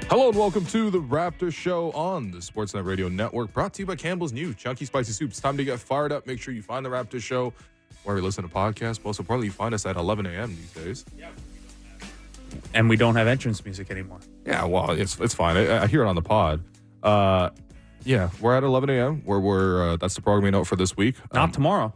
Hello and welcome to the Raptors Show on the Sportsnet Radio Network, brought to you by Campbell's new Chunky Spicy Soup. It's time to get fired up. Make sure you find the Raptors Show where you listen to podcasts. Most importantly, you find us at 11 a.m. these days. And we don't have entrance music anymore. Yeah, well, it's fine. I hear it on the pod. Yeah, we're at 11 a.m. where we're that's the programming note for this week. Not tomorrow.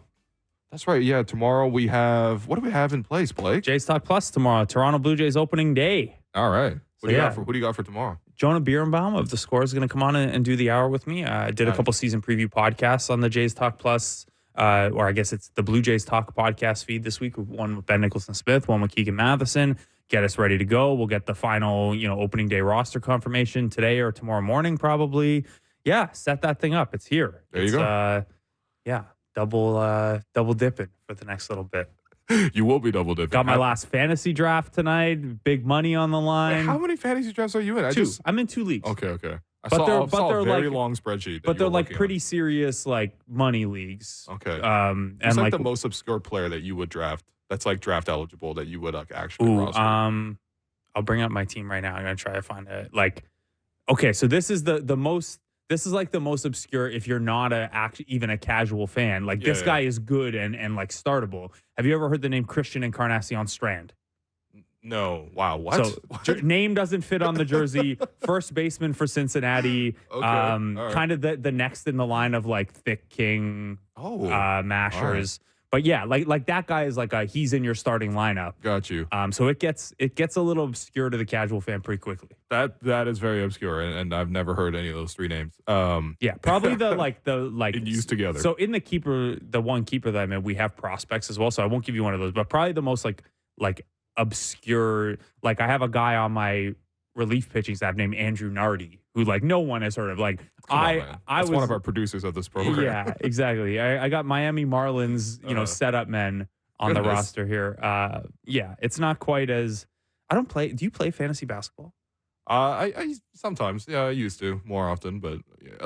That's right. Yeah, tomorrow we have, what do we have in place, Blake? Jays Talk Plus tomorrow. Toronto Blue Jays opening day. All right. Who do you got for tomorrow? Jonah Birnbaum of The Score is going to come on and do the hour with me. I did a couple season preview podcasts on the Jays Talk Plus, or I guess it's the Blue Jays Talk podcast feed this week. One with Ben Nicholson-Smith, one with Keegan Matheson. Get us ready to go. We'll get the final, opening day roster confirmation today or tomorrow morning probably. Yeah, set that thing up. It's here. There you go. Double dipping for the next little bit. You will be double dipping. Got my last fantasy draft tonight. Big money on the line. Wait, how many fantasy drafts are you in? I'm in 2 leagues. Okay. I saw a very long spreadsheet. But they're like pretty serious money leagues. Okay. Who's and the most obscure player that you would draft that's draft eligible that you would actually roster? I'll bring up my team right now. I'm gonna try to find it. Okay, so this is the most. This is the most obscure if you're not even a casual fan. This guy is good and startable. Have you ever heard the name Christian Encarnacion Strand? No. Wow. What? So what? Name doesn't fit on the jersey. First baseman for Cincinnati. Okay. Right. Kind of the next in the line of Thick King mashers. Right. But yeah, that guy is he's in your starting lineup. Got you. So it gets a little obscure to the casual fan pretty quickly. That is very obscure, and I've never heard any of those three names. Yeah, probably the used together. So in the one keeper that I'm in, we have prospects as well. So I won't give you one of those, but probably the most obscure. I have a guy on my relief pitching staff named Andrew Nardi, who no one has heard of. I was one of our producers of this program. Yeah, exactly. I got Miami Marlins, setup men on the roster here. Yeah, it's not quite as. I don't play. Do you play fantasy basketball? I sometimes, I used to more often, but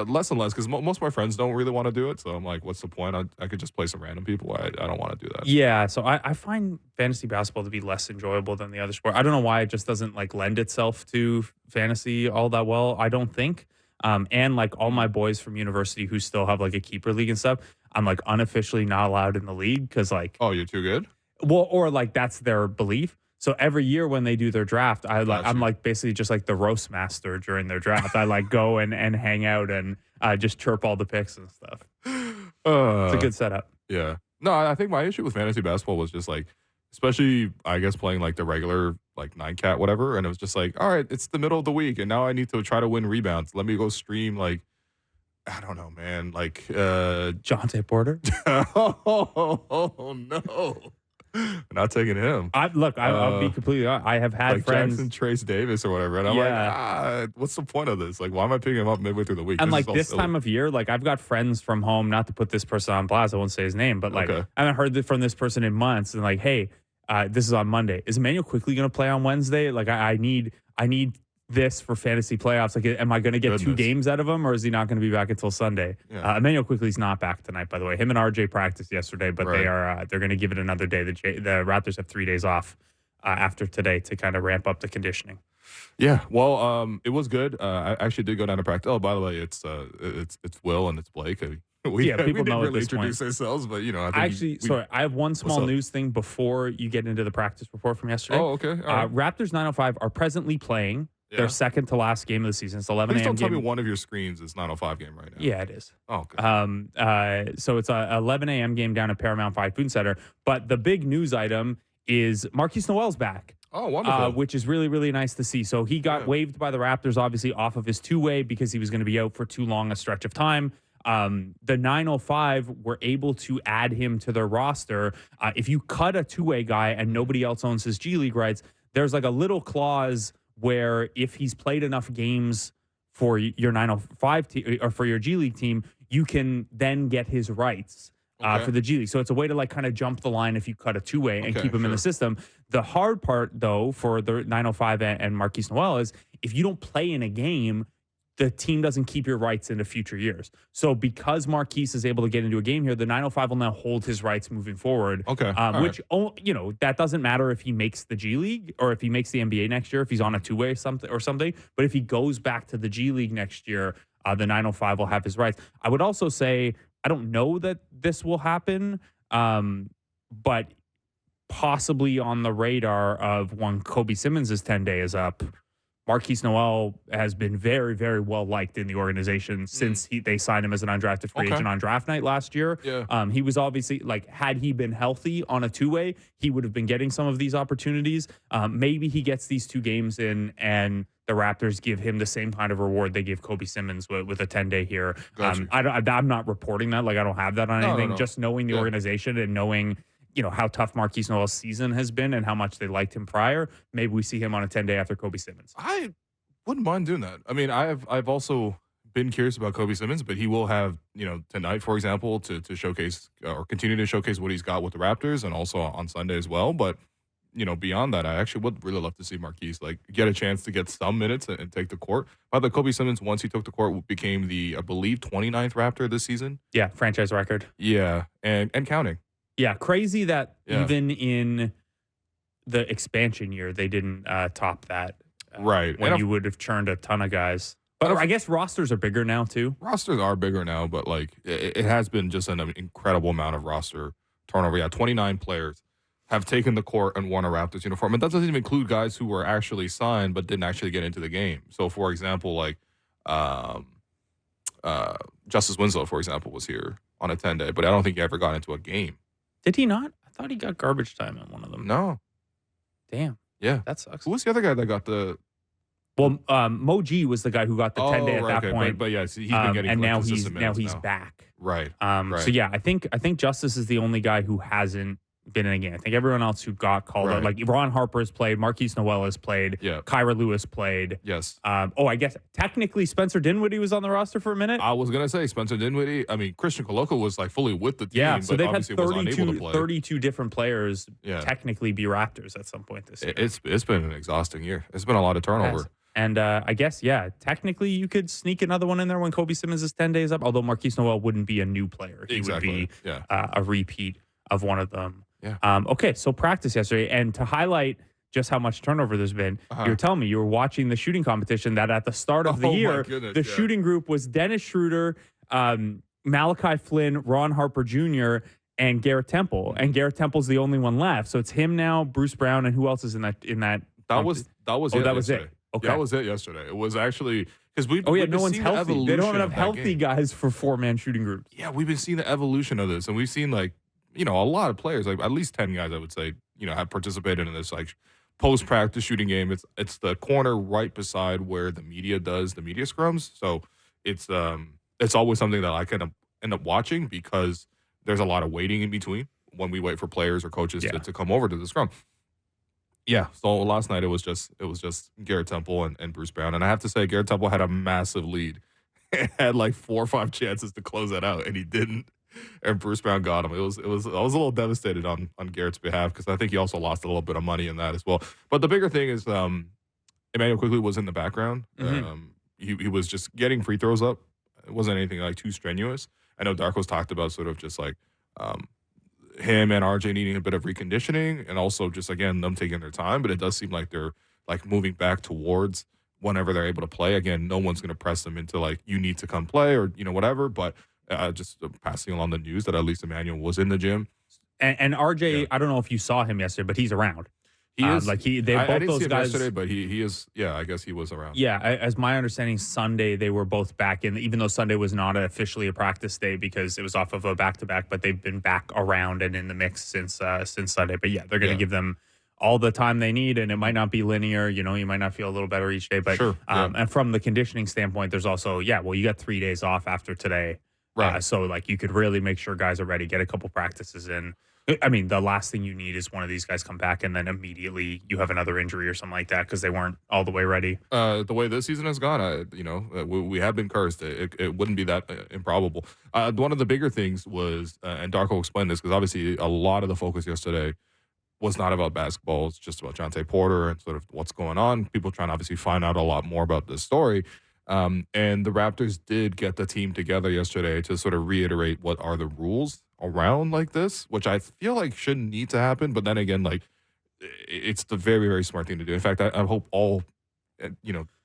less and less because most of my friends don't really want to do it. So I'm like, what's the point? I could just play some random people. I don't want to do that. Yeah, so I find fantasy basketball to be less enjoyable than the other sport. I don't know why it just doesn't lend itself to fantasy all that well. I don't think. And all my boys from university who still have a keeper league and stuff, I'm unofficially not allowed in the league because oh, you're too good. Well, or that's their belief. So every year when they do their draft, I'm basically just the roast master during their draft. I go and hang out and just chirp all the picks and stuff. It's a good setup. Yeah. No, I think my issue with fantasy basketball was just especially I guess playing the regular 9-cat whatever, and it was just all right, it's the middle of the week and now I need to try to win rebounds. Let me go stream I don't know, man. Jontay Porter. Oh no. Not taking him. I'll be completely honest. I have had friends. Jackson Trace Davis or whatever. And I'm what's the point of this? Why am I picking him up midway through the week? And this time of year, I've got friends from home, not to put this person on blast, I won't say his name, but I haven't heard from this person in months. And hey, this is on Monday. Is Emmanuel Quickly going to play on Wednesday? I need this for fantasy playoffs. Am I going to get 2 games out of him, or is he not going to be back until Sunday? Yeah. Emmanuel Quickly's not back tonight, by the way. Him and RJ practiced yesterday, but they're going to give it another day. The Raptors have 3 days off after today to kind of ramp up the conditioning. Yeah, well, it was good. I actually did go down to practice. Oh, by the way, it's Will and it's Blake. We didn't know really introduce ourselves, but I think I have one small news thing before you get into the practice report from yesterday. Oh, okay. All right. Raptors 905 are presently playing. Yeah. Their second to last game of the season. It's 11 a.m. Please don't tell game. me one of your screens is 905 game right now. Yeah, it is. Oh, okay. So it's a 11 a.m. game down at Paramount 5 Food Center. But the big news item is Marquise Noel's back. Oh, wonderful. Which is really, really nice to see. So he got waived by the Raptors, obviously, off of his two-way because he was going to be out for too long a stretch of time. The 905 were able to add him to their roster. If you cut a two-way guy and nobody else owns his G League rights, there's a little clause where if he's played enough games for your 905 team or for your G League team, you can then get his rights for the G League. So it's a way to kind of jump the line if you cut a two-way and keep him in the system. The hard part, though, for the 905 and Marquise Noel is if you don't play in a game, the team doesn't keep your rights into future years. So because Marquise is able to get into a game here, the 905 will now hold his rights moving forward. Okay. Which, that doesn't matter if he makes the G League or if he makes the NBA next year, if he's on a two-way something. But if he goes back to the G League next year, the 905 will have his rights. I would also say, I don't know that this will happen, but possibly on the radar of when Kobe Simmons' 10-day is up, Marquise Noel has been very, very well liked in the organization since they signed him as an undrafted free agent on draft night last year. Yeah. He was obviously, had he been healthy on a two-way, he would have been getting some of these opportunities. Maybe he gets these 2 games in and the Raptors give him the same kind of reward they gave Kobe Simmons with a 10-day here. Gotcha. I'm not reporting that. I don't have that on anything. No. Just knowing the organization and knowing how tough Marquise Noel's season has been and how much they liked him prior. Maybe we see him on a 10-day after Kobe Simmons. I wouldn't mind doing that. I mean, I've also been curious about Kobe Simmons, but he will have, tonight, for example, to showcase or continue to showcase what he's got with the Raptors and also on Sunday as well. But, beyond that, I actually would really love to see Marquise get a chance to get some minutes and take the court. By the Kobe Simmons, once he took the court, became the, I believe, 29th Raptor this season. Yeah, franchise record. Yeah, and counting. Yeah, crazy that even in the expansion year, they didn't top that. Right. When you would have churned a ton of guys. But I guess rosters are bigger now, too. Rosters are bigger now, but, it has been just an incredible amount of roster turnover. Yeah, 29 players have taken the court and worn a Raptors uniform. And that doesn't even include guys who were actually signed but didn't actually get into the game. So, for example, Justice Winslow, for example, was here on a 10-day, but I don't think he ever got into a game. Did he not? I thought he got garbage time in one of them. No. Damn. Yeah. That sucks. Who was the other guy that got the... Well, Mo G was the guy who got the 10-day at that point. But yes, he's been getting and now minutes he's back. Right. So yeah, I think Justice is the only guy who hasn't been in a game. I think everyone else who got called up, Ron Harper has played, Marquise Noel has played, Kyra Lewis played. Yes. I guess technically Spencer Dinwiddie was on the roster for a minute. I was gonna say Spencer Dinwiddie. I mean, Christian Koloko was fully with the team. Yeah, so but they've had was unable to play. 32 different players technically be Raptors at some point this year. It's been an exhausting year. It's been a lot of turnover. And I guess, technically you could sneak another one in there when Kobe Simmons is 10 days up, although Marquise Noel wouldn't be a new player. He would be a repeat of one of them. Yeah. Okay, so practice yesterday. And to highlight just how much turnover there's been, you're telling me you were watching the shooting competition that at the start of the year, the shooting group was Dennis Schroeder, Malachi Flynn, Ron Harper Jr., and Garrett Temple. And Garrett Temple's the only one left. So it's him now, Bruce Brown, and who else is in that? That was it. Okay. That was it yesterday. It was actually because we've no one's healthy. They don't have healthy guys for 4-man shooting groups. Yeah, we've been seeing the evolution of this, and we've seen a lot of players, at least 10 guys, I would say, have participated in this post practice shooting game. It's the corner right beside where the media does the media scrums. So it's always something that I kind of end up watching because there's a lot of waiting in between when we wait for players or coaches to come over to the scrum. Yeah, so last night it was just Garrett Temple and Bruce Brown, and I have to say Garrett Temple had a massive lead, had 4 or 5 chances to close it out, and he didn't. And Bruce Brown got him. I was a little devastated on Garrett's behalf because I think he also lost a little bit of money in that as well. But the bigger thing is Emmanuel Quigley was in the background. He was just getting free throws up. It wasn't anything too strenuous. I know Darko's talked about sort of just him and RJ needing a bit of reconditioning and also just, again, them taking their time. But it does seem like they're moving back towards whenever they're able to play. Again, no one's going to press them into you need to come play or, whatever. But just passing along the news that at least Emmanuel was in the gym. And RJ, I don't know if you saw him yesterday, but he's around. He is. I didn't those see him guys yesterday, but he is. Yeah, I guess he was around. Yeah, as my understanding, Sunday they were both back in. Even though Sunday was not officially a practice day because it was off of a back-to-back, but they've been back around and in the mix since Sunday. But yeah, they're going to give them all the time they need, and it might not be linear. You might not feel a little better each day, but sure, and from the conditioning standpoint, there's also you got 3 days off after today, right? So you could really make sure guys are ready, get a couple practices in. I mean, the last thing you need is one of these guys come back and then immediately you have another injury or something like that because they weren't all the way ready. The way this season has gone, we have been cursed. It wouldn't be that improbable. One of the bigger things was, and Darko explained this because obviously a lot of the focus yesterday was not about basketball. It's just about Jontay Porter and sort of what's going on. People trying to obviously find out a lot more about this story. And the Raptors did get the team together yesterday to sort of reiterate what are the rules around like this, which I feel like shouldn't need to happen. But then again, like it's the very, very smart thing to do. In fact, I hope all,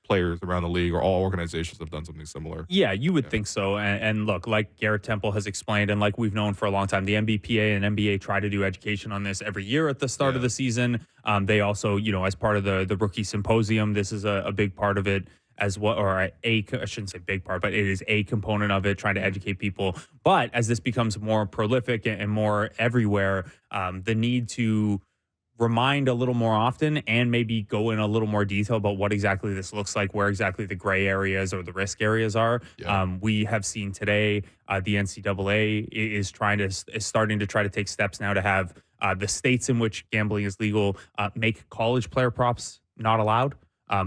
players around the league or all organizations have done something similar. Yeah, you would think so. And look, like Garrett Temple has explained, and like we've known for a long time, the NBPA and NBA try to do education on this every year at the start of the season. They also, as part of the rookie symposium, this is a big part of it as well, or I shouldn't say big part, but it is a component of it, trying to educate people. But as this becomes more prolific and more everywhere, the need to remind a little more often and maybe go in a little more detail about what exactly this looks like, where exactly the gray areas or the risk areas are. Yeah. We have seen today the NCAA is starting to try to take steps now to have the states in which gambling is legal make college player props not allowed.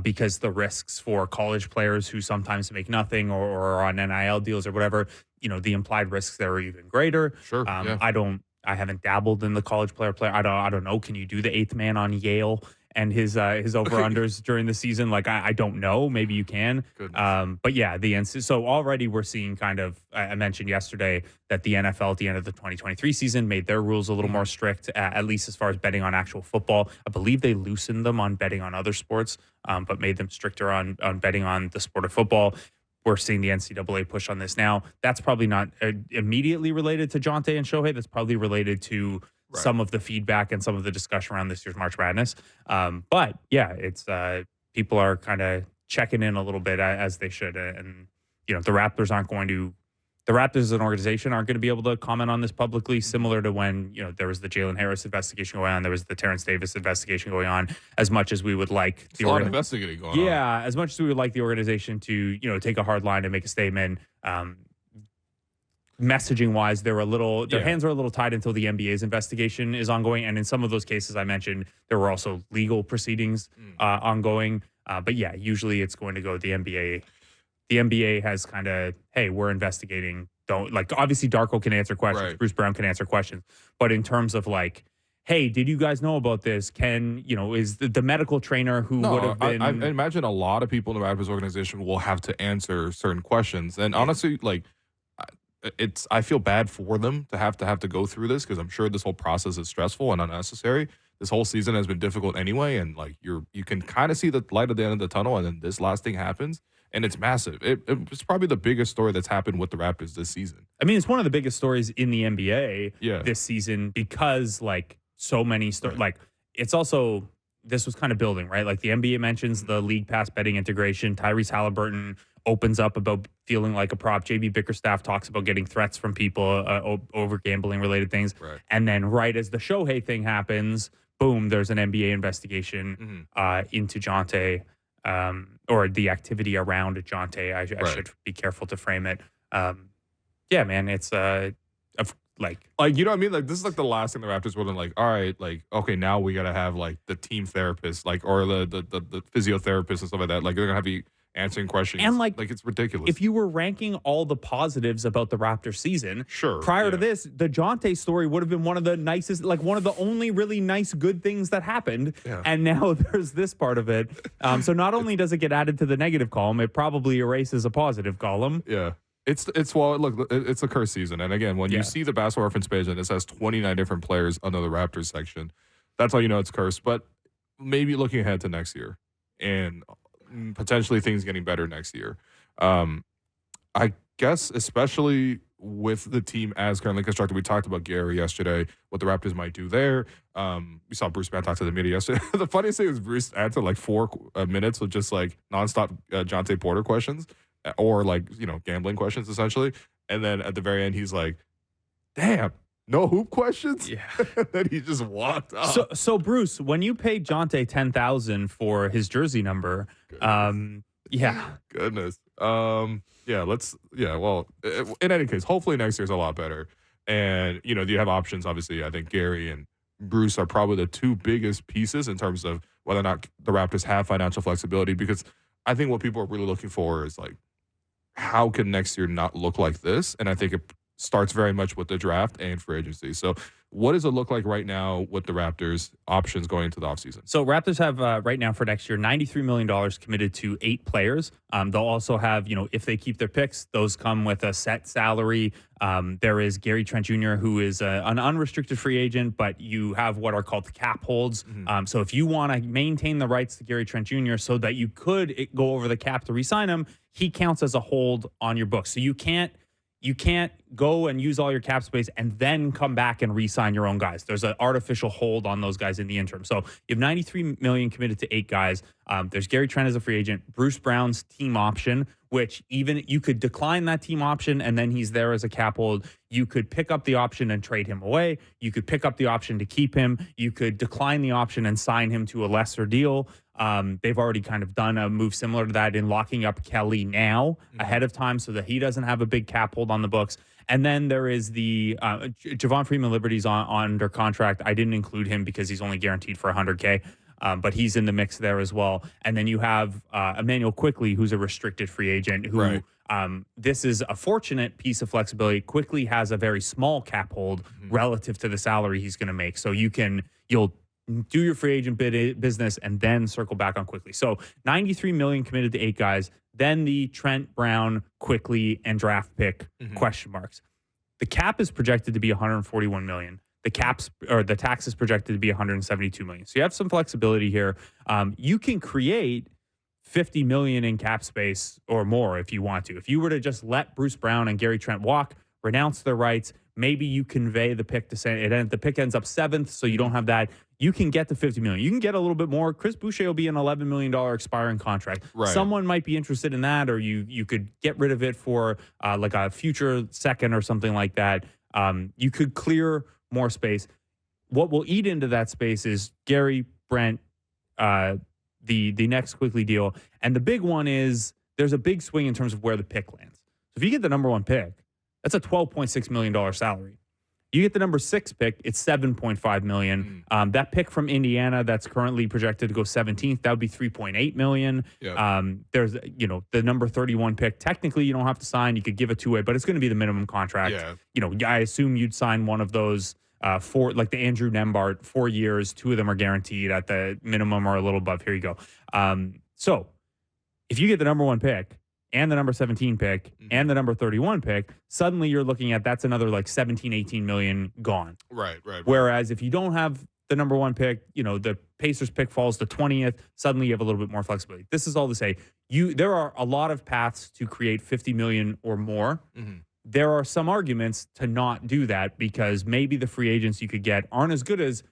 Because the risks for college players who sometimes make nothing or are on NIL deals or whatever, the implied risks there are even greater. Sure. I haven't dabbled in the college player. I don't know. Can you do the eighth man on Yale and his over unders during the season? Like I don't know. Maybe you can. But yeah, so already we're seeing kind of. I mentioned yesterday that the NFL at the end of the 2023 season made their rules a little more strict, at least as far as betting on actual football. I believe they loosened them on betting on other sports, but made them stricter on betting on the sport of football. We're seeing the NCAA push on this now. That's probably not immediately related to Jontay and Shohei. That's probably related to some of the feedback and some of the discussion around this year's March Madness. But yeah, it's people are kind of checking in a little bit as they should. And, the Raptors the Raptors as an organization aren't going to be able to comment on this publicly, similar to when, there was the Jalen Harris investigation going on, there was the Terrence Davis investigation going on, as much as we would like a lot of investigating going on. Yeah, as much as we would like the organization to, take a hard line and make a statement, messaging wise, their hands are a little tied until the NBA's investigation is ongoing. And in some of those cases I mentioned, there were also legal proceedings ongoing. But yeah, usually it's going to go to the NBA. The NBA has kind of, hey, we're investigating. Obviously Darko can answer questions. Bruce Brown can answer questions. But in terms of hey, did you guys know about this? Is the medical trainer who would have been... I imagine a lot of people in the Raptors organization will have to answer certain questions. And honestly, I feel bad for them to have to go through this, because I'm sure this whole process is stressful and unnecessary. This whole season has been difficult anyway. And you can kind of see the light at the end of the tunnel, and then this last thing happens. And it's massive. It's probably the biggest story that's happened with the Raptors this season. I mean, it's one of the biggest stories in the NBA this season, because so many stories. It's also, this was kind of building, right? The NBA mentions the league pass betting integration. Tyrese Halliburton opens up about feeling like a prop. JB Bickerstaff talks about getting threats from people over gambling related things. Right. And then right as the Shohei thing happens, boom, there's an NBA investigation into Jontay. Or the activity around Jontay. I should be careful to frame it. Yeah, man, it's you know what I mean? This is the last thing the Raptors were all right, okay, now we gotta have the team therapist, or the physiotherapist and stuff like that. They're gonna have to be answering questions. And it's ridiculous. If you were ranking all the positives about the Raptors season, prior to this, the Jontay story would have been one of the nicest, one of the only really nice, good things that happened. Yeah. And now there's this part of it. So not only does it get added to the negative column, it probably erases a positive column. Yeah. It's a curse season. And again, when you see the Basketball Reference page and it says 29 different players under the Raptors section, that's how you know it's cursed. But maybe looking ahead to next year and potentially things getting better next year. I guess especially with the team as currently constructed, we talked about Gary yesterday, what the Raptors might do there. We saw Bruce Brown talk to the media yesterday. The funniest thing is Bruce answered 4 minutes with just nonstop Jontay Porter questions, or gambling questions essentially. And then at the very end, he's like, damn, no hoop questions? Yeah. Then he just walked off. So Bruce, when you paid Jontay $10,000 for his jersey number, Goodness. Well, in any case, hopefully next year's a lot better. And, you have options. Obviously, I think Gary and Bruce are probably the two biggest pieces in terms of whether or not the Raptors have financial flexibility, because I think what people are really looking for is how can next year not look like this? And I think starts very much with the draft and free agency. So what does it look like right now with the Raptors options going into the offseason? So Raptors have right now for next year $93 million committed to 8 players. They'll also have, if they keep their picks, those come with a set salary. There is Gary Trent Jr., who is an unrestricted free agent, but you have what are called the cap holds. So if you want to maintain the rights to Gary Trent Jr. so that you could go over the cap to re-sign him, he counts as a hold on your books. So you can't go and use all your cap space and then come back and re-sign your own guys. There's an artificial hold on those guys in the interim. So you have $93 million committed to 8 guys. There's Gary Trent as a free agent, Bruce Brown's team option, which even you could decline that team option and then he's there as a cap hold. You could pick up the option and trade him away. You could pick up the option to keep him. You could decline the option and sign him to a lesser deal. They've already kind of done a move similar to that in locking up Kelly now ahead of time so that he doesn't have a big cap hold on the books. And then there is the Javon Freeman Liberty's on under contract. I didn't include him because he's only guaranteed for $100K. But he's in the mix there as well. And then you have Emmanuel Quickly, who's a restricted free agent, who this is a fortunate piece of flexibility. Quickly has a very small cap hold relative to the salary he's going to make. So you'll do your free agent business and then circle back on Quickly. So $93 million committed to 8 guys. Then the Trent Brown, Quickly, and draft pick question marks. The cap is projected to be $141 million. The tax is projected to be $172 million. So you have some flexibility here. You can create $50 million in cap space or more if you want to. If you were to just let Bruce Brown and Gary Trent walk, renounce their rights, maybe you convey the pick to say the pick ends up 7th, so you don't have that. You can get to $50 million. You can get a little bit more. Chris Boucher will be an $11 million expiring contract. Right. Someone might be interested in that, or you could get rid of it for like a future second or something like that. You could clear more space. What will eat into that space is Gary, Brent, the next Quickly deal. And the big one is there's a big swing in terms of where the pick lands. So if you get the number 1 pick, that's a $12.6 million salary. You get the number 6 pick, it's $7.5 million. That pick from Indiana that's currently projected to go 17th, that would be $3.8 million. Yep. There's, the number 31 pick. Technically, you don't have to sign. You could give a 2-way, but it's going to be the minimum contract. Yeah. I assume you'd sign one of those for like the Andrew Nembhard, 4 years. 2 of them are guaranteed at the minimum or a little above. Here you go. So if you get the number 1 pick, and the number 17 pick and the number 31 pick, suddenly you're looking at that's another like 17, 18 million gone. Right. Whereas if you don't have the number 1 pick, the Pacers pick falls to 20th, suddenly you have a little bit more flexibility. This is all to say, there are a lot of paths to create 50 million or more. There are some arguments to not do that because maybe the free agents you could get aren't as good as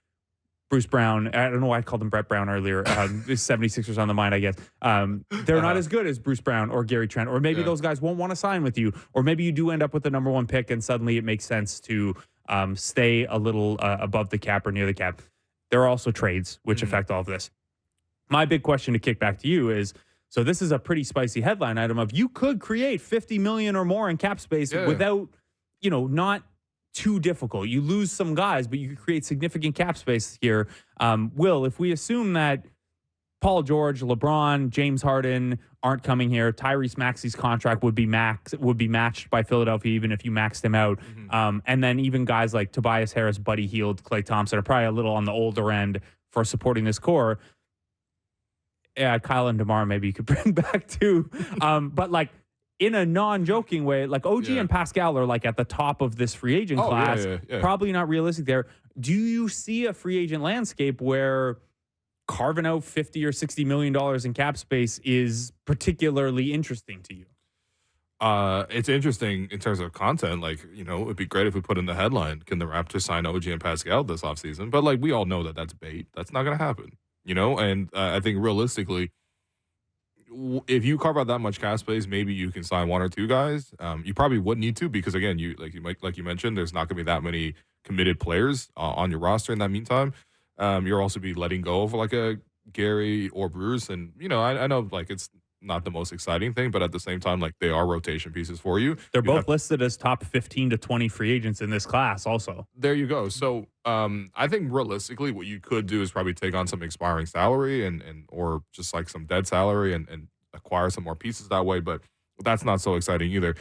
Bruce Brown. I don't know why I called him Brett Brown earlier. 76ers on the mind, I guess. They're not as good as Bruce Brown or Gary Trent, or maybe those guys won't want to sign with you, or maybe you do end up with the number 1 pick and suddenly it makes sense to stay a little above the cap or near the cap. There are also trades which affect all of this. My big question to kick back to you is, so this is a pretty spicy headline item of you could create 50 million or more in cap space without, not too difficult. You lose some guys, but you could create significant cap space here. Will, if we assume that Paul George, LeBron, James Harden aren't coming here, Tyrese Maxey's contract would be matched by Philadelphia even if you maxed him out. And then even guys like Tobias Harris, Buddy Hield, Klay Thompson are probably a little on the older end for supporting this core. Yeah, Kyle and DeMar maybe you could bring back too. But like, in a non-joking way, like OG and Pascal are like at the top of this free agent class. Probably not realistic there. Do you see a free agent landscape where carving out $50 or $60 million in cap space is particularly interesting to you? It's interesting in terms of content. Like, it'd be great if we put in the headline, can the Raptors sign OG and Pascal this offseason? But like, we all know that that's bait. That's not going to happen, And I think realistically, if you carve out that much cap space, maybe you can sign 1 or 2 guys. You probably would need to because again, like you mentioned, there's not going to be that many committed players on your roster in that meantime. You'll also be letting go of like a Gary or Bruce, and I know like it's not the most exciting thing, but at the same time, like they are rotation pieces for you. They're both listed as top 15 to 20 free agents in this class. Also, there you go. So I think realistically, what you could do is probably take on some expiring salary and or just like some dead salary and acquire some more pieces that way. But that's not so exciting either.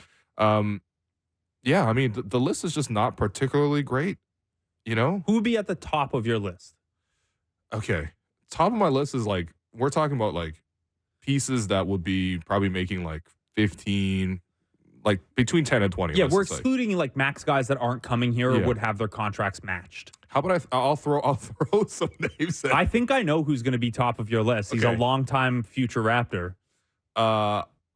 Yeah, I mean, the list is just not particularly great, you know? Who would be at the top of your list? Okay. Top of my list is like, we're talking about like pieces that would be probably making like 15, like between 10 and 20. Yeah, Let's we're just say. excluding like max guys that aren't coming here or Yeah. would have their contracts matched. How about I'll throw some names in. I think I know who's going to be top of your list. He's Okay. a longtime future Raptor.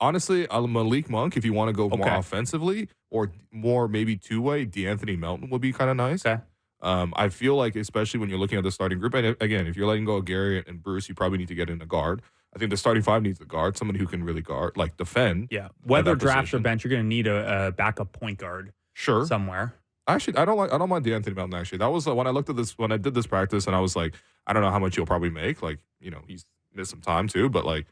Honestly, Malik Monk, if you want to go more Okay. offensively or more maybe two-way, D'Anthony Melton would be kind of nice. Okay. I feel like, especially when you're looking at the starting group, and again, if you're letting go of Gary and Bruce, you probably need to get in a guard. I think the starting five needs a guard, somebody who can really guard, like defend. Yeah. Whether that draft or position. bench, you're going to need a backup point guard Sure. somewhere. Actually, I don't mind D'Anthony Melton. Actually, that was when I looked at this when I did this practice, and I was like, I don't know how much he'll probably make. Like, you know, he's missed some time too, but like,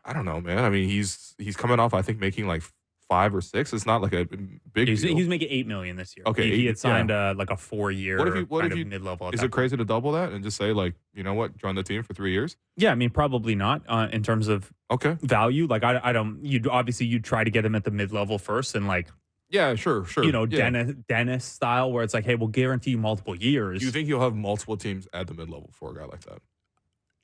I don't know, man. I mean, he's coming off, I think, making like 5 or 6. It's not like a big He deal. was making $8 million this year. Okay, He had yeah. signed like a 4-year What if you mid-level. Is it crazy to double that and just say like, you know what, join the team for 3 years? Yeah, I mean, probably not in terms of Okay. value. Like, I don't. You'd try to get him at the mid-level first, and like, Yeah, sure. you know, Yeah. Dennis style, where it's like, hey, we'll guarantee you multiple years. Do you think you'll have multiple teams at the mid level for a guy like that?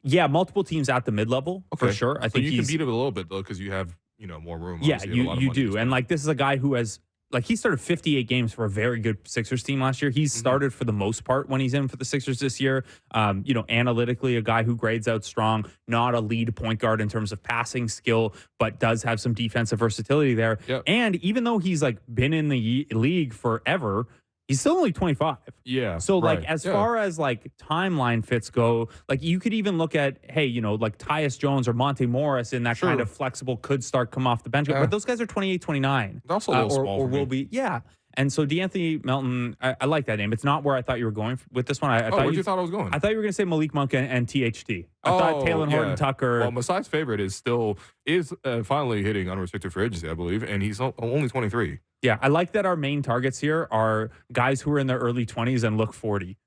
Yeah, multiple teams at the mid-level for sure. I So think you he's can beat him a little bit though, because you have, you know, more room. yeah, Obviously, a lot of you money to do. spend. And like, this is a guy who has like he started 58 games for a very good Sixers team last year. He's started for the most part when he's in for the Sixers this year. You know, analytically, a guy who grades out strong, not a lead point guard in terms of passing skill, but does have some defensive versatility there. Yep. And even though he's like been in the league forever, he's still only 25. Yeah. So like right. as Yeah. far as like timeline fits go, like you could even look at, hey, you know, like Tyus Jones or Monte Morris in that kind Sure. of flexible could start come off the bench. Yeah. But those guys are 28, 29. They're also a little small or for me. will be. Yeah. And so D'Anthony Melton, I like that name. It's not where I thought you were going with this one. I Oh, thought where you thought I was going? I thought you were going to say Malik Monk and THT. I thought Taylor Horton Tucker. Well, Masai's favorite is finally hitting unrestricted free agency, I believe, and he's only 23. Yeah, I like that our main targets here are guys who are in their early 20s and look 40.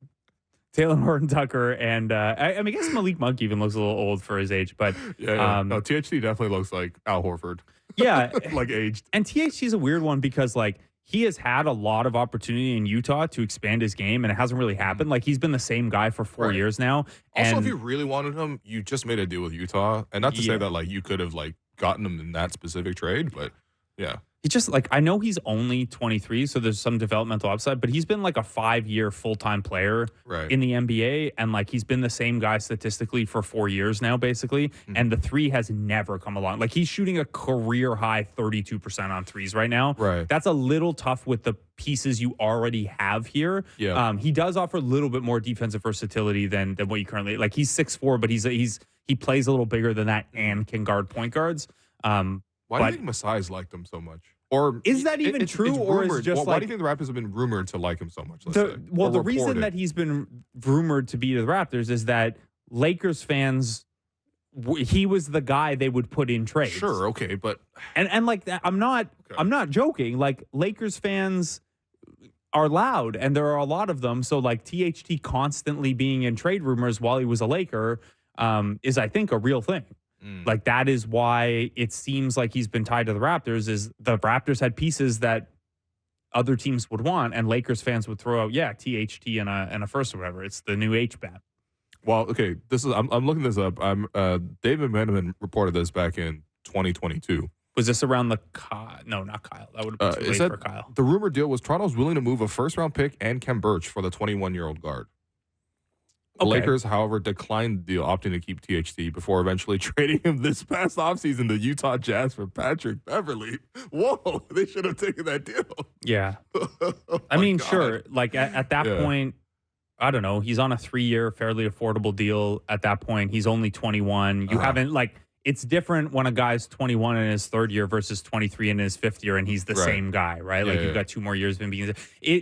Taylor Horton Tucker and I mean, I guess Malik Monk even looks a little old for his age, but Yeah. No, THT definitely looks like Al Horford. yeah. Like aged. And THT is a weird one because like he has had a lot of opportunity in Utah to expand his game, and it hasn't really happened. Like he's been the same guy for 4 Right. years now. Also, And if you really wanted him, you just made a deal with Utah, and not to Yeah. say that like you could have like gotten him in that specific trade, but yeah. he just like I know he's only 23, so there's some developmental upside, but he's been like a 5-year full-time player Right. in the NBA, and like he's been the same guy statistically for 4 years now, basically. And the three has never come along. Like he's shooting a career high 32% on threes right now. Right. That's a little tough with the pieces you already have here. Yeah. He does offer a little bit more defensive versatility than what you currently like. He's 6'4", but he plays a little bigger than that and can guard point guards. Why do but- you think Masai's liked him so much? Or Is that even true, or is rumored. just why like do you think the Raptors have been rumored to like him so much? Let's say? Or the reason reported? that he's been rumored to be to the Raptors is that Lakers fans, he was the guy they would put in trades. Sure, okay, but and like that, I'm not joking. Like Lakers fans are loud, and there are a lot of them. So like THT constantly being in trade rumors while he was a Laker is, I think, a real thing. Like that is why it seems like he's been tied to the Raptors. Is the Raptors had pieces that other teams would want, and Lakers fans would throw out, THT and a first or whatever. It's the new HBAT. well, okay. I'm looking this up. David Meneman reported this back in 2022. Was this around the no, not Kyle. That would have been too late for Kyle. The rumor deal was Toronto's willing to move a first-round pick and Kem Birch for the 21-year-old guard. The Okay. Lakers, however, declined the deal, opting to keep THT before eventually trading him this past offseason to Utah Jazz for Patrick Beverly. Whoa, they should have taken that deal. Yeah. Oh I my mean, God. sure. Like at that Yeah. point, I don't know. He's on a 3-year, fairly affordable deal. At that point, he's only 21. You haven't like. It's different when a guy's 21 in his 3rd year versus 23 in his 5th year, and he's the Right. same guy, right? Like Yeah, you've got 2 more years of him being.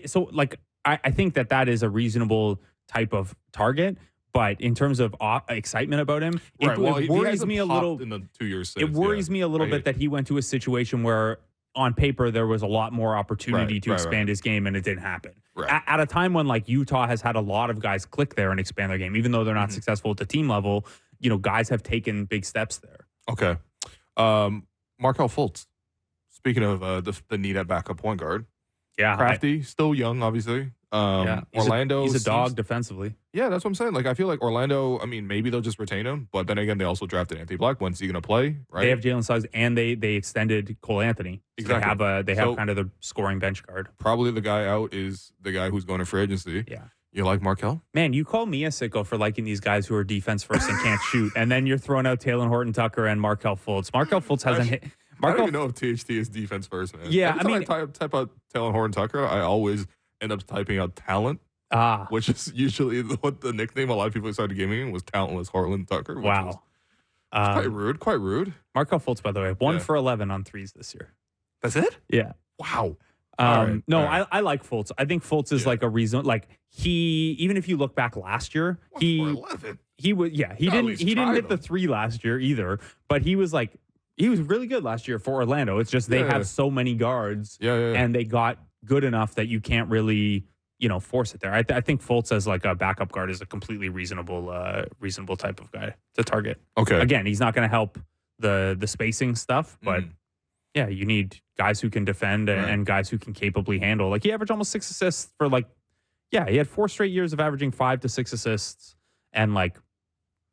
So like, I think that is a reasonable type of target. But in terms of excitement about him, Right. Well, it he worries hasn't me a popped little. in the 2 years since. It worries me a little I bit get that he went to a situation where on paper there was a lot more opportunity to expand his game, and it didn't happen. Right. At a time when like Utah has had a lot of guys click there and expand their game, even though they're not successful at the team level, you know, guys have taken big steps there. Okay. Markelle Fultz. Speaking of the need at backup point guard, Yeah. Crafty, still young, obviously. Yeah. Orlando. He's a dog defensively. Yeah, that's what I'm saying. Like, I feel like Orlando, I mean, maybe they'll just retain him, but then again, they also drafted Anthony Black. When's he going to play, right? They have Jalen Suggs, and they extended Cole Anthony. So Exactly. They have kind of the scoring bench guard. Probably the guy out is the guy who's going to free agency. Yeah. You like Markelle? Man, you call me a sicko for liking these guys who are defense first and can't shoot, and then you're throwing out Taylor Horton-Tucker and Markelle Fultz. Markelle Fultz hasn't hit. I don't even know if THT is defense first, man. Yeah, Every time I type out Taylor Horton-Tucker, I always end up typing out talent. Which is usually what the nickname a lot of people started giving was talentless Horton-Tucker. Wow. Quite rude. Quite rude. Markelle Fultz, by the way, 1 for 11 on threes this year. That's it? Yeah. Wow. I like Fultz. I think Fultz is like a reason. Like even if you look back last year, he didn't hit the 3 last year either, but he was really good last year for Orlando. It's just they have so many guards, and they got good enough that you can't really force it there. I think Fultz as like a backup guard is a completely reasonable type of guy to target. Okay. Again, he's not going to help the spacing stuff, but yeah, you need guys who can defend and guys who can capably handle. Like he averaged almost 6 assists for he had 4 straight years of averaging 5 to 6 assists and like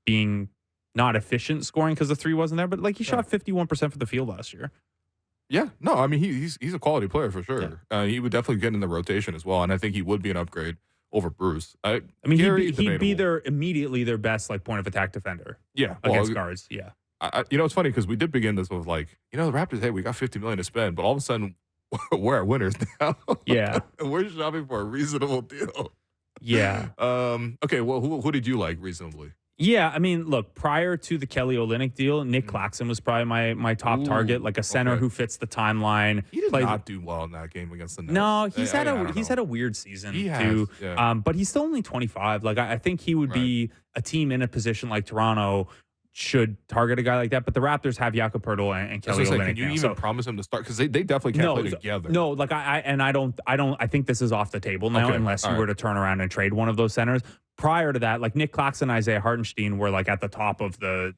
being not efficient scoring because the 3 wasn't there, but like he shot 51% for the field last year. Yeah, no, I mean he's a quality player for sure. Yeah. He would definitely get in the rotation as well, and I think he would be an upgrade over Bruce. I mean, he'd be immediately their best like point of attack defender. Yeah, against guards. Yeah, it's funny because we did begin this with the Raptors. Hey, we got $50 million to spend, but all of a sudden we're at winners now. Yeah, we're shopping for a reasonable deal. Yeah. Okay. Well, who did you like reasonably? Yeah, I mean, look, prior to the Kelly Olynyk deal, Nick Claxton was probably my top target, like a center who fits the timeline. He did not do well in that game against the Nets. No, he's had a weird season too. Yeah. But he's still only 25. Like I think he would be a team in a position like Toronto should target a guy like that. But the Raptors have Jakob Poeltl and Kelly Olynyk. Can you even promise him to start? Because they definitely can't play together. No, like I think this is off the table now unless you were to turn around and trade one of those centers. Prior to that, like Nick Claxton and Isaiah Hartenstein were like at the top of the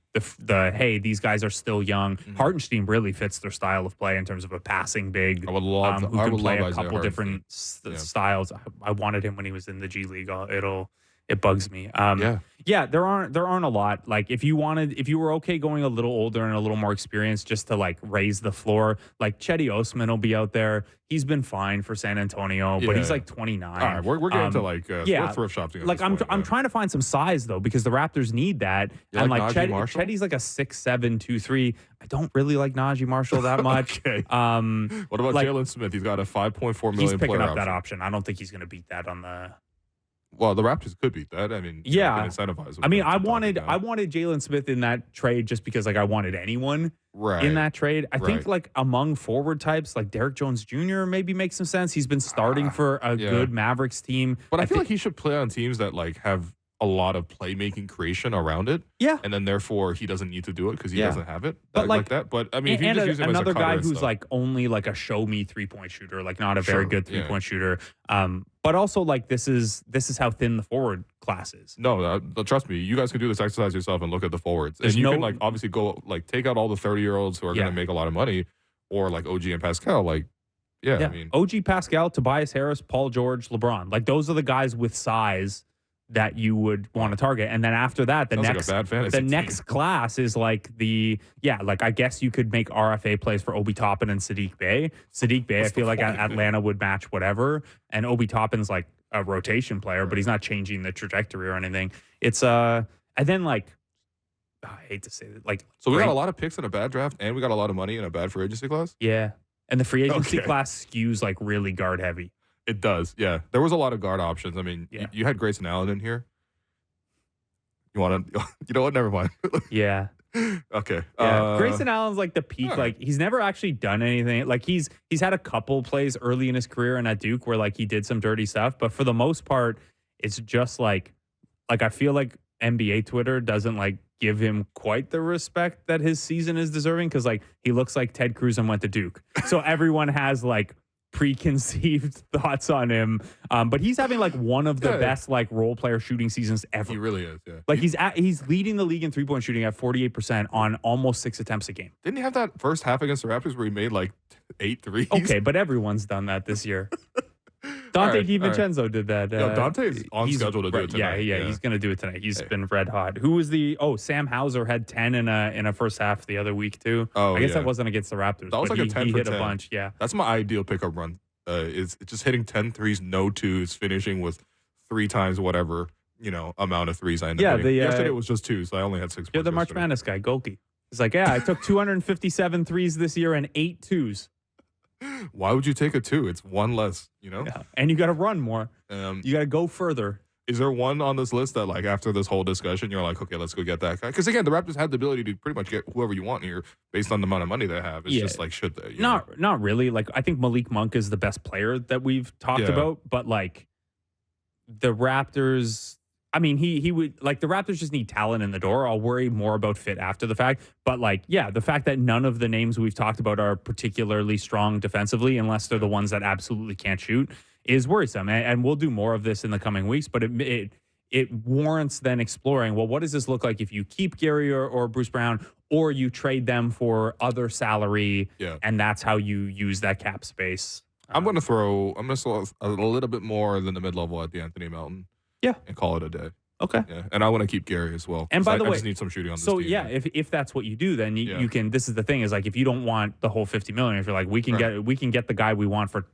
hey, these guys are still young. Hartenstein really fits their style of play in terms of a passing big who can play a couple different styles. I wanted him when he was in the G League. It bugs me. Yeah, there aren't a lot. Like if you were okay going a little older and a little more experienced just to like raise the floor, like Cedi Osman will be out there. He's been fine for San Antonio, but he's like 29. All right, we're getting to we're thrift shopping. Like I'm trying to find some size though because the Raptors need that. And like Cedi's like a 6'7", 2'3". I don't really like Najee Marshall that much. Okay. What about Jalen Smith? He's got a $5.4 million. He's picking up that option. I don't think he's going to beat that on the. Well, the Raptors could beat that. I mean, yeah. Incentivize them. I mean, I wanted Jalen Smith in that trade just because like I wanted anyone in that trade. I think like among forward types, like Derrick Jones Jr. maybe makes some sense. He's been starting for a good Mavericks team, but I feel like he should play on teams that like have a lot of playmaking creation around it. Yeah, and then therefore he doesn't need to do it because he doesn't have it. But like that. But I mean, if you just use him another as a guy who's like only like a show me 3-point shooter, like not a very good 3-point shooter. But also like this is how thin the forward class is. No, trust me, you guys can do this exercise yourself and look at the forwards, and you can like obviously go like take out all the 30-year-olds who are going to make a lot of money, or like OG and Pascal. Like, I mean, OG, Pascal, Tobias Harris, Paul George, LeBron. Like those are the guys with size that you would want to target. And then after that, the next class is like like I guess you could make RFA plays for Obi Toppin and Sadiq Bey. I feel like Atlanta would match whatever. And Obi Toppin's like a rotation player, but he's not changing the trajectory or anything. It's and then like I hate to say that, like so we got a lot of picks in a bad draft and we got a lot of money in a bad free agency class. Yeah. And the free agency class skews like really guard heavy. It does, yeah. There was a lot of guard options. I mean, you had Grayson Allen in here. You want to? You know what? Never mind. Yeah. Okay. Yeah. Grayson Allen's like the peak. Right. Like he's never actually done anything. Like he's had a couple plays early in his career and at Duke where like he did some dirty stuff, but for the most part, it's just like I feel like NBA Twitter doesn't like give him quite the respect that his season is deserving because like he looks like Ted Cruz and went to Duke, so everyone has like preconceived thoughts on him, but he's having like one of the best like role player shooting seasons ever. He really is. Yeah, like he's leading the league in 3-point shooting at 48% on almost 6 attempts a game. Didn't he have that first half against the Raptors where he made like 8 threes. Okay, but everyone's done that this year. All Dante right, all right. DiVincenzo did that. Yo, Dante's on schedule to do it tonight. Yeah, he's going to do it tonight. He's been red hot. Who was Sam Hauser had 10 in a first half the other week too. Oh, I guess that wasn't against the Raptors. That was but like a 10 he for hit 10. a bunch, yeah. That's my ideal pickup run. Is just hitting 10 threes, no twos, finishing with 3 times whatever, amount of threes I ended up hitting. Yesterday it was just 2, so I only had 6 You're points the March yesterday. Madness guy, Golke. He's like, I took 257 threes this year and 8 twos. Why would you take a 2? It's 1 less, Yeah. And you got to run more. You got to go further. Is there one on this list that, like, after this whole discussion, you're like, okay, let's go get that guy? Because, again, the Raptors had the ability to pretty much get whoever you want here based on the amount of money they have. It's just like, should they? Not really. Like, I think Malik Monk is the best player that we've talked about. But, like, the Raptors... I mean, he would like the Raptors just need talent in the door. I'll worry more about fit after the fact. But the fact that none of the names we've talked about are particularly strong defensively, unless they're the ones that absolutely can't shoot, is worrisome. And we'll do more of this in the coming weeks. But it warrants then exploring, well, what does this look like if you keep Gary or Bruce Brown, or you trade them for other salary, and that's how you use that cap space. I'm going to throw a little bit more than the mid-level at the Anthony Melton. Yeah. And call it a day. Okay. Yeah. And I want to keep Gary as well. And by the way, I just need some shooting on this team. team. So, if that's what you do, then you can, this is the thing, is like, if you don't want the whole $50 million, if you're like, we can get the guy we want for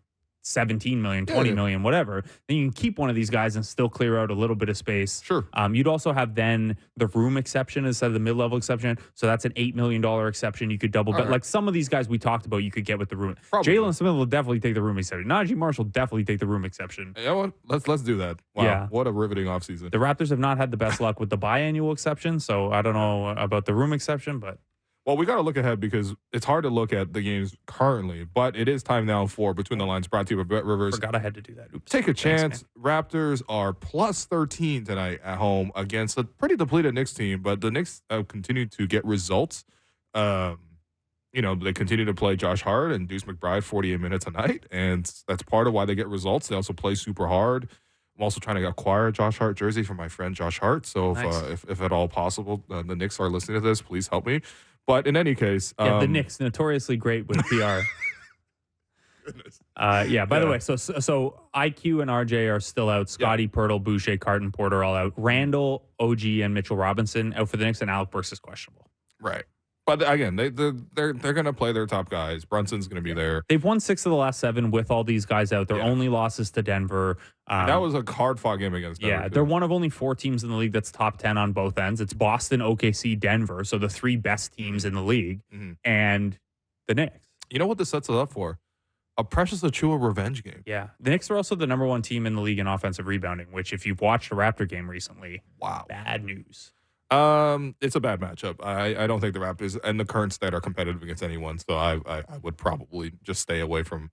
17 million, 20 million, whatever, then you can keep one of these guys and still clear out a little bit of space. Sure. You'd also have then the room exception instead of the mid-level exception. So that's an $8 million exception. You could double bet. Right. Like some of these guys we talked about, you could get with the room. Jalen Smith will definitely take the room exception. Najee Marshall will definitely take the room exception. You know what? Let's do that. Wow. Yeah. What a riveting offseason. The Raptors have not had the best luck with the biannual exception. So I don't know about the room exception, but. Well, we got to look ahead because it's hard to look at the games currently, but it is time now for Between the Lines, brought to you by Bet Rivers. Forgot I had to do that. Oops. Take a chance. Raptors are plus 13 tonight at home against a pretty depleted Knicks team, but the Knicks continue to get results. They continue to play Josh Hart and Deuce McBride 48 minutes a night, and that's part of why they get results. They also play super hard. I'm also trying to acquire a Josh Hart jersey for my friend Josh Hart, so if at all possible, the Knicks are listening to this, please help me. But in any case, the Knicks notoriously great with PR. Goodness. By the way, so IQ and RJ are still out. Scotty, Pirtle, Boucher, Carton, Porter all out. Randall, OG, and Mitchell Robinson out for the Knicks, and Alec Burks is questionable. Right. But again, they're going to play their top guys. Brunson's going to be there. They've won 6 of the last 7 with all these guys out. Their only losses to Denver. That was a hard-fought game against Denver. Yeah, they're one of only 4 teams in the league that's top 10 on both ends. It's Boston, OKC, Denver, so the 3 best teams in the league, and the Knicks. You know what this sets it up for? A Precious Achiuwa revenge game. Yeah. The Knicks are also the number 1 team in the league in offensive rebounding, which if you've watched a Raptor game recently, bad news. It's a bad matchup. I don't think the Raptors and the current state are competitive against anyone, so I would probably just stay away from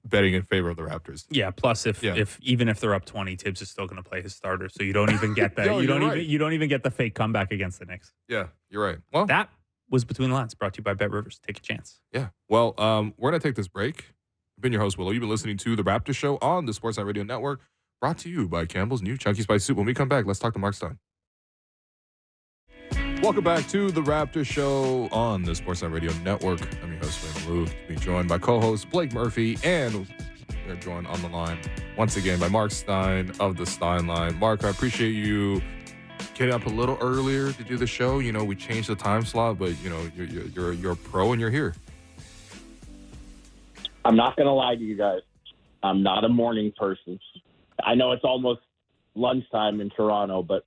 betting in favor of the Raptors. Yeah. Plus, if even if they're up 20, Tibbs is still going to play his starter, so you don't even get that. You don't even get the fake comeback against the Knicks. Yeah, you're right. Well, that was Between the Lines, brought to you by Bet Rivers. Take a chance. Yeah. Well, we're gonna take this break. I've been your host, Willow. You've been listening to the Raptor Show on the Sportsnet Radio Network, brought to you by Campbell's new Chunky Spice Soup. When we come back, let's talk to Marc Stein. Welcome back to the Raptor Show on the Sportsnet Radio Network. I'm your host, Wayne Malou, to be joined by co-host Blake Murphy, and we're joined on the line once again by Marc Stein of the Stein Line. Marc, I appreciate you getting up a little earlier to do the show. You know, we changed the time slot, but you're a pro and you're here. I'm not going to lie to you guys. I'm not a morning person. I know it's almost lunchtime in Toronto, but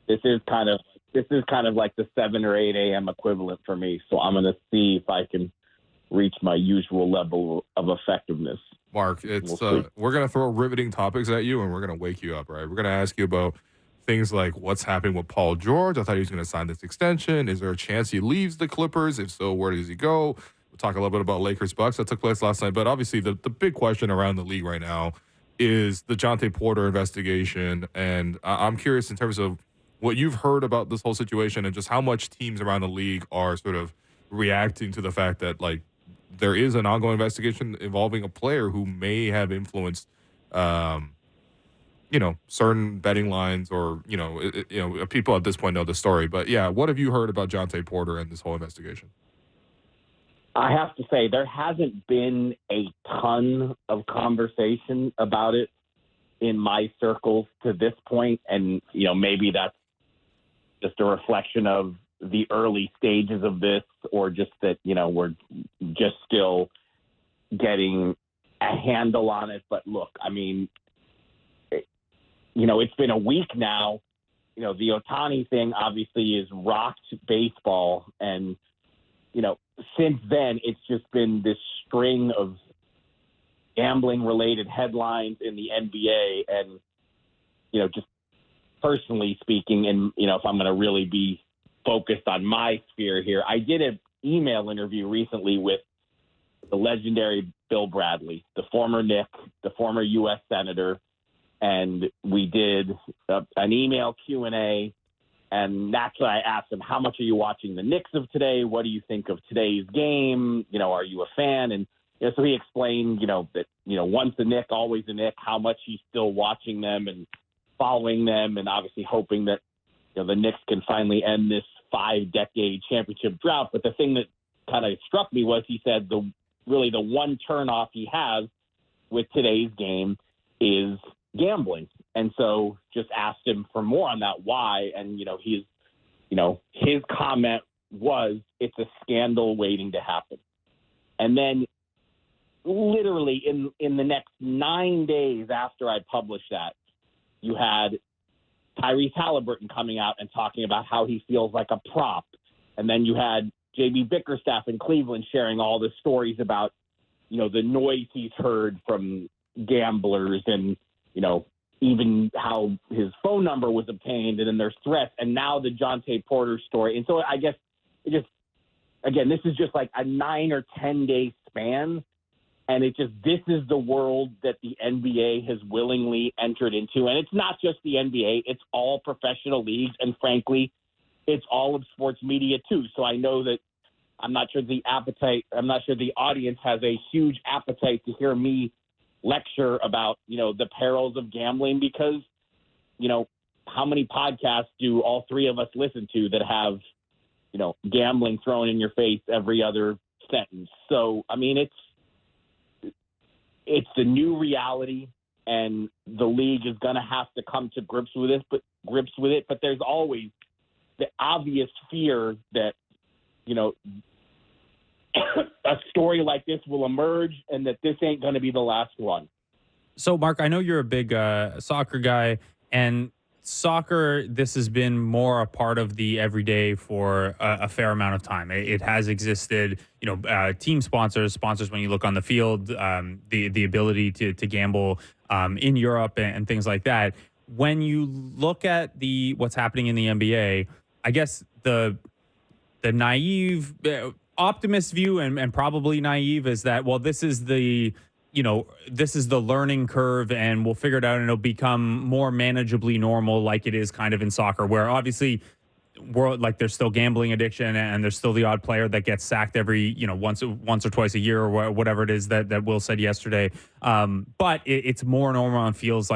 this is kind of like the 7 or 8 a.m. equivalent for me. So I'm going to see if I can reach my usual level of effectiveness. Marc, we're going to throw riveting topics at you, and we're going to wake you up, right? We're going to ask you about things like what's happening with Paul George. I thought he was going to sign this extension. Is there a chance he leaves the Clippers? If so, where does he go? We'll talk a little bit about Lakers-Bucks that took place last night. But obviously the big question around the league right now is the Jontay Porter investigation. And I'm curious in terms of what you've heard about this whole situation and just how much teams around the league are sort of reacting to the fact that, like, there is an ongoing investigation involving a player who may have influenced, certain betting lines or, people at this point know the story. But, yeah, what have you heard about Jontay Porter and this whole investigation? I have to say there hasn't been a ton of conversation about it in my circles to this point. And, maybe that's just a reflection of the early stages of this, or just that, we're just still getting a handle on it. But look, I mean, it's been a week now. The Ohtani thing obviously has rocked baseball. And, since then, it's just been this string of gambling-related headlines in the NBA. And, just personally speaking, and, if I'm going to really be focused on my sphere here, I did an email interview recently with the legendary Bill Bradley, the former Knick, the former U.S. Senator, and we did an email Q&A. And naturally, I asked him, how much are you watching the Knicks of today? What do you think of today's game? Are you a fan? And so he explained, that, once a Knick, always a Knick, how much he's still watching them and following them, and obviously hoping that, the Knicks can finally end this 5-decade championship drought. But the thing that kind of struck me was he said the one turnoff he has with today's game is gambling. And so just asked him for more on that, why. And, his comment was, it's a scandal waiting to happen. And then literally in the next 9 days after I published that, you had Tyrese Halliburton coming out and talking about how he feels like a prop. And then you had JB Bickerstaff in Cleveland sharing all the stories about, the noise he's heard from gamblers and, even how his phone number was obtained, and then there's threats, and now the Jontay Porter story. And so I guess this is just like a 9 or 10 day span. And this is the world that the NBA has willingly entered into. And it's not just the NBA, it's all professional leagues. And frankly, it's all of sports media too. So I know that I'm not sure the audience has a huge appetite to hear me lecture about, the perils of gambling, because, how many podcasts do all three of us listen to that have, gambling thrown in your face every other sentence? So, I mean, it's the new reality, and the league is going to have to come to grips with it. But there's always the obvious fear that, a story like this will emerge, and that this ain't going to be the last one. So, Mark, I know you're a big soccer guy, and soccer, this has been more a part of the everyday for a fair amount of time. It has existed, team sponsors when you look on the field, the ability to gamble in Europe and things like that. When you look at what's happening in the NBA, I guess the naive optimist view, and probably naive, is that, well, this is the learning curve, and we'll figure it out, and it'll become more manageably normal, like it is kind of in soccer, where obviously there's still gambling addiction, and there's still the odd player that gets sacked every, once or twice a year, or whatever it is that Will said yesterday. But it's more normal and feels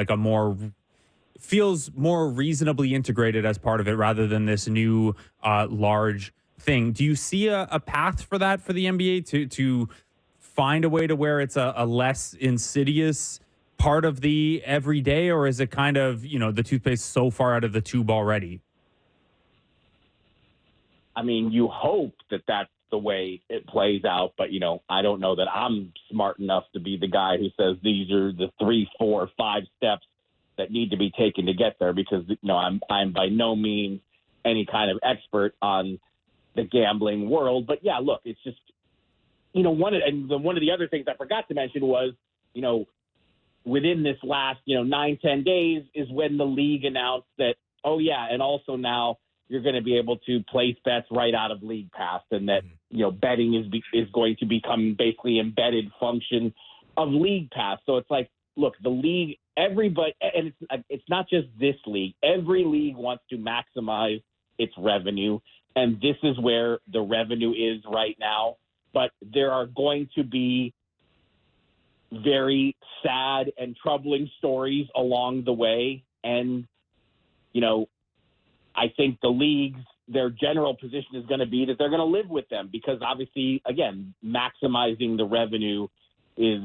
more reasonably integrated as part of it, rather than this new large thing. Do you see a path for that for the NBA to find a way to where it's a less insidious part of the everyday, or is it kind of, the toothpaste so far out of the tube already? I mean, you hope that that's the way it plays out, but, I don't know that I'm smart enough to be the guy who says these are the 3, 4, 5 steps that need to be taken to get there, because, I'm by no means any kind of expert on the gambling world. But yeah, look, it's just, one of the other things I forgot to mention was, within this last, 9-10 days is when the league announced that, oh yeah, and also now you're going to be able to place bets right out of League Pass, and that, betting is going to become basically embedded function of League Pass. So it's like, look, the league, everybody, and it's not just this league. Every league wants to maximize its revenue, and this is where the revenue is right now. But there are going to be very sad and troubling stories along the way. And, I think the leagues their general position is going to be that they're going to live with them because obviously, again, maximizing the revenue is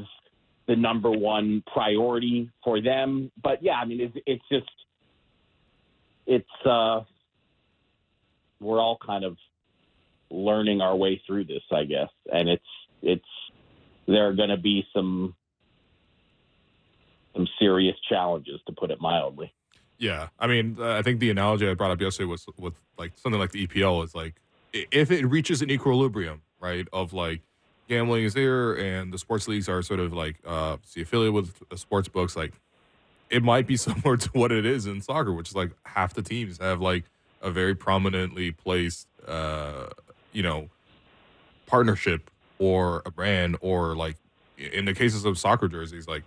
the number one priority for them. But yeah, I mean, we're all kind of learning our way through this, I guess. And there are going to be some serious challenges, to put it mildly. Yeah, I mean, I think the analogy I brought up yesterday was with like something like the EPL is like if it reaches an equilibrium, right? Of like gambling is there and the sports leagues are sort of like affiliated with the sports books, like it might be similar to what it is in soccer, which is like half the teams have like a very prominently placed, partnership or a brand, or like in the cases of soccer jerseys, like.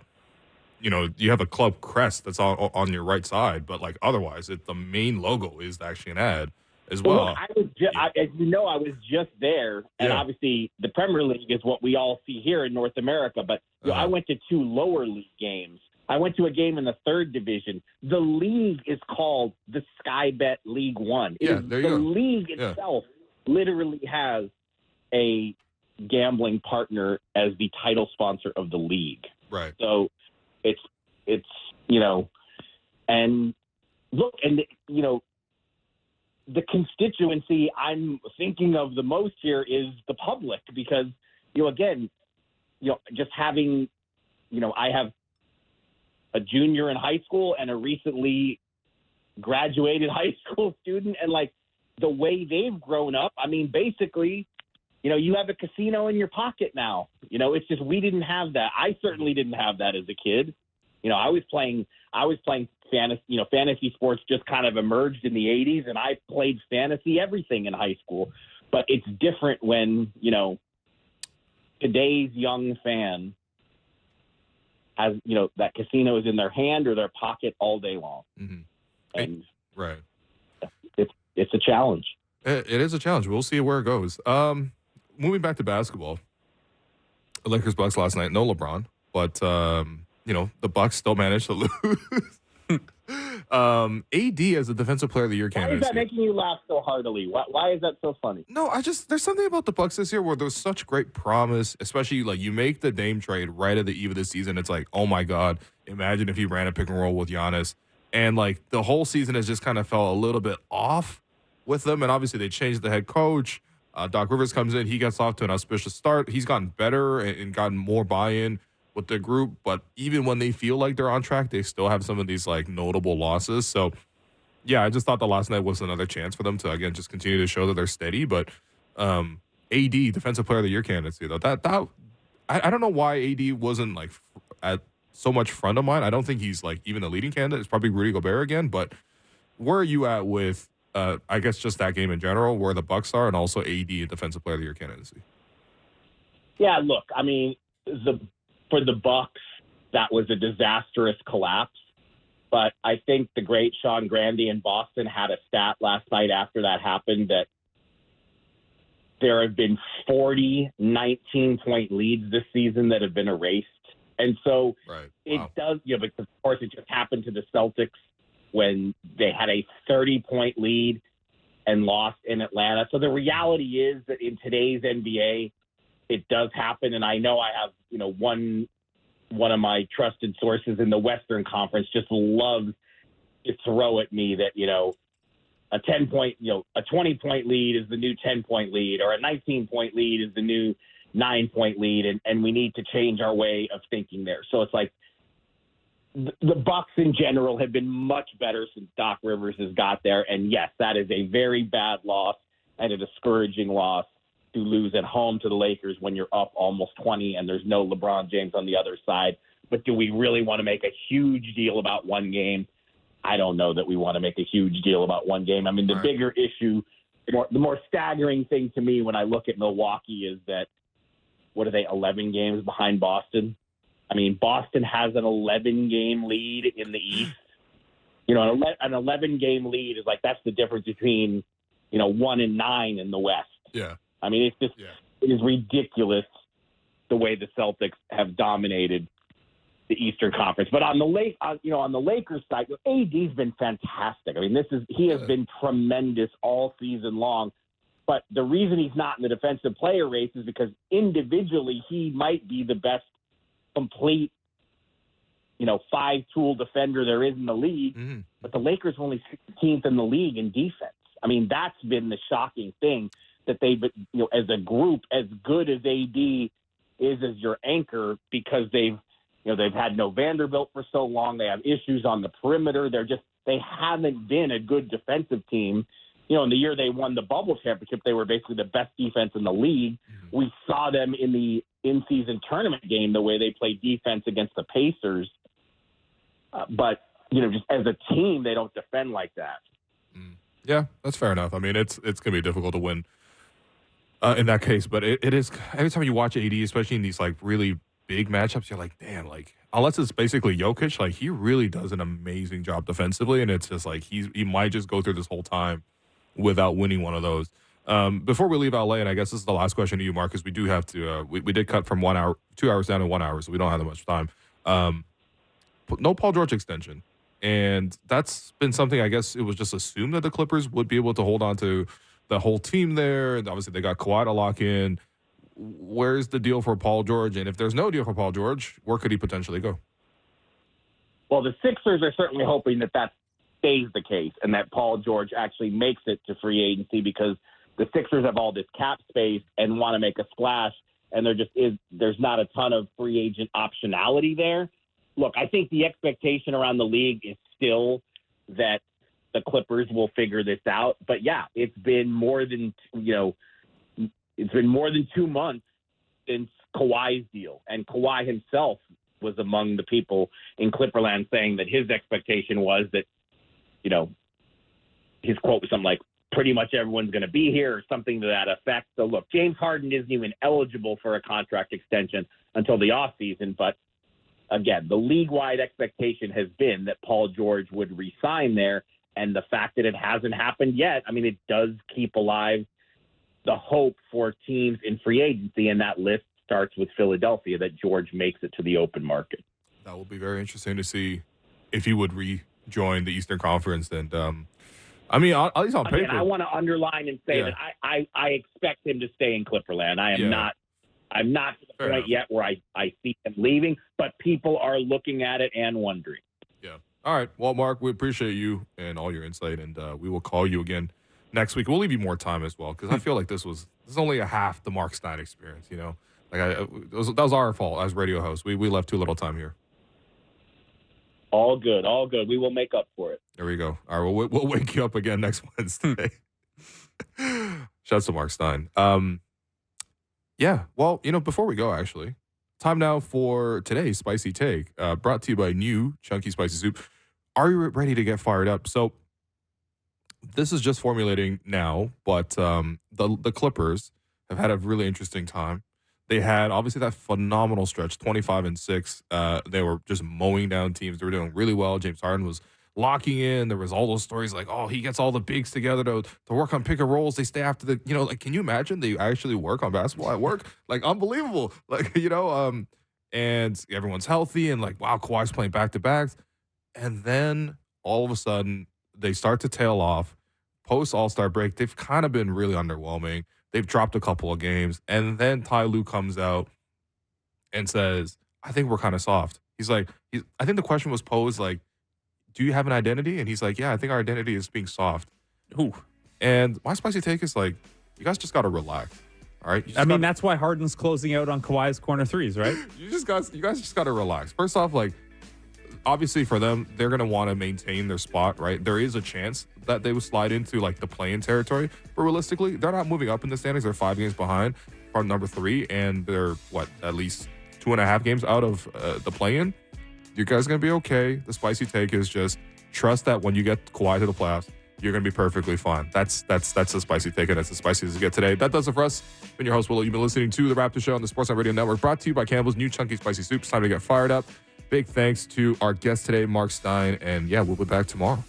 You have a club crest that's on your right side, but like otherwise, the main logo is actually an ad as well. Look, as you know, I was just there, and obviously the Premier League is what we all see here in North America. But I went to 2 lower league games. I went to a game in the 3rd division. The league is called the Sky Bet League One. There you go. The league itself literally has a gambling partner as the title sponsor of the league. Right. So. It's and look, and the constituency I'm thinking of the most here is the public because, just having, I have a junior in high school and a recently graduated high school student, and like the way they've grown up, I mean, basically, you have a casino in your pocket now. It's just we didn't have that. I certainly didn't have that as a kid. I was playing fantasy. Fantasy sports just kind of emerged in the 80s, and I played fantasy everything in high school. But it's different when, today's young fan has, that casino is in their hand or their pocket all day long. Mm-hmm. And right. It's a challenge. It is a challenge. We'll see where it goes. Moving back to basketball, the Lakers-Bucks last night, no LeBron, but, the Bucks still managed to lose. AD as a defensive player of the year candidate. Why is that making you laugh so heartily? Why is that so funny? No, there's something about the Bucks this year where there's such great promise, especially like you make the Dame trade right at the eve of the season. It's like, oh my God, imagine if he ran a pick and roll with Giannis. And like the whole season has just kind of felt a little bit off with them. And obviously they changed the head coach. Doc Rivers comes in. He gets off to an auspicious start. He's gotten better and gotten more buy-in with the group. But even when they feel like they're on track, they still have some of these like notable losses. So, yeah, I just thought the last night was another chance for them to, again, just continue to show that they're steady. But AD, Defensive Player of the Year candidacy, though, I don't know why AD wasn't like at so much front of mind. I don't think he's like even the leading candidate. It's probably Rudy Gobert again. But where are you at with I guess just that game in general, where the Bucks are, and also AD and Defensive Player of the Year candidacy? Yeah, look, I mean, for the Bucks, that was a disastrous collapse. But I think the great Sean Grande in Boston had a stat last night after that happened that there have been 40 19-point leads this season that have been erased. And so it does, but of course it just happened to the Celtics when they had a 30-point lead and lost in Atlanta. So the reality is that in today's NBA, it does happen. And I know I have, one of my trusted sources in the Western Conference just loves to throw at me that, a 10-point, a 20-point lead is the new 10-point lead, or a 19-point lead is the new 9-point lead. And we need to change our way of thinking there. So it's like, the Bucks in general have been much better since Doc Rivers has got there. And yes, that is a very bad loss and a discouraging loss to lose at home to the Lakers when you're up almost 20 and there's no LeBron James on the other side. But do we really want to make a huge deal about one game? I don't know that we want to make a huge deal about one game. I mean, the bigger issue, the more staggering thing to me when I look at Milwaukee is that, what are they, 11 games behind Boston? I mean, Boston has an 11-game lead in the East. An 11-game lead is like, that's the difference between, 1 and 9 in the West. Yeah. I mean, it is ridiculous the way the Celtics have dominated the Eastern Conference. But on the on the Lakers side, AD's been fantastic. I mean, he has been tremendous all season long. But the reason he's not in the defensive player race is because individually he might be the best complete, 5-tool defender there is in the league. Mm-hmm. But the Lakers are only 16th in the league in defense. I mean, that's been the shocking thing, that they've, as a group, as good as AD is as your anchor, because they've had no Vanderbilt for so long. They have issues on the perimeter. They haven't been a good defensive team. In the year they won the bubble championship, they were basically the best defense in the league. Mm-hmm. We saw them in the in-season tournament game, the way they played defense against the Pacers. But, just as a team, they don't defend like that. Yeah, that's fair enough. I mean, it's going to be difficult to win in that case. But it is, every time you watch AD, especially in these, really big matchups, you're like, damn, unless it's basically Jokic, he really does an amazing job defensively. And it's just he might just go through this whole time without winning one of those. Before we leave LA, and I guess this is the last question to you, Mark, because we do have to, we did cut from 2 hours down to 1 hour, so we don't have that much time. No Paul George extension. And that's been something, I guess it was just assumed that the Clippers would be able to hold on to the whole team there. And obviously they got Kawhi to lock in. Where's the deal for Paul George? And if there's no deal for Paul George, where could he potentially go? Well, the Sixers are certainly hoping that stays the case and that Paul George actually makes it to free agency, because the Sixers have all this cap space and want to make a splash, and there's not a ton of free agent optionality there. Look, I think the expectation around the league is still that the Clippers will figure this out. But yeah, it's been more than 2 months since Kawhi's deal, and Kawhi himself was among the people in Clipperland saying that his expectation was that, his quote was something like, pretty much everyone's going to be here, or something to that effect. So look, James Harden isn't even eligible for a contract extension until the offseason. But again, the league-wide expectation has been that Paul George would re-sign there. And the fact that it hasn't happened yet, I mean, it does keep alive the hope for teams in free agency. And that list starts with Philadelphia, that George makes it to the open market. That will be very interesting to see if he would rejoin the Eastern Conference. And, at least on paper. I want to underline and say that I expect him to stay in Clipperland. I'm not to the point yet where I see him leaving, but people are looking at it and wondering. Yeah. All right. Well, Mark, we appreciate you and all your insight, and we will call you again next week. We'll leave you more time as well, because I feel like this is only a half the Marc Stein experience, that was our fault as radio hosts. We left too little time here. All good. We will make up for it. There we go. All right, we'll wake you up again next Wednesday. Shouts to Marc Stein. Well, before we go, actually, time now for today's Spicy Take, brought to you by new Chunky Spicy Soup. Are you ready to get fired up? So this is just formulating now, but the Clippers have had a really interesting time. They had, obviously, that phenomenal stretch, 25-6. They were just mowing down teams. They were doing really well. James Harden was locking in. There was all those stories like, he gets all the bigs together to work on pick and rolls. They stay after the, can you imagine they actually work on basketball at work? Unbelievable. And everyone's healthy and wow, Kawhi's playing back-to-backs. And then all of a sudden they start to tail off. Post All-Star break, they've kind of been really underwhelming. They've dropped a couple of games. And then Ty Lue comes out and says, I think we're kind of soft. He's like, I think the question was posed do you have an identity? And he's like, yeah, I think our identity is being soft. Ooh. And my spicy take is you guys just got to relax. All right. That's why Harden's closing out on Kawhi's corner threes, right? You guys just got to relax. First off, obviously for them, they're going to want to maintain their spot, right? There is a chance that they would slide into the play-in territory, but realistically, they're not moving up in the standings. They're 5 games behind from number 3, and they're at least 2.5 games out of the play-in. You guys are going to be okay. The spicy take is just trust that when you get Kawhi to the playoffs, you're going to be perfectly fine. That's the spicy take, and that's as spicy as you get today. That does it for us. I've been your host, Willow. You've been listening to The Raptors Show on the Sportsnet Radio Network, brought to you by Campbell's new Chunky Spicy Soup. It's time to get fired up. Big thanks to our guest today, Marc Stein, and we'll be back tomorrow.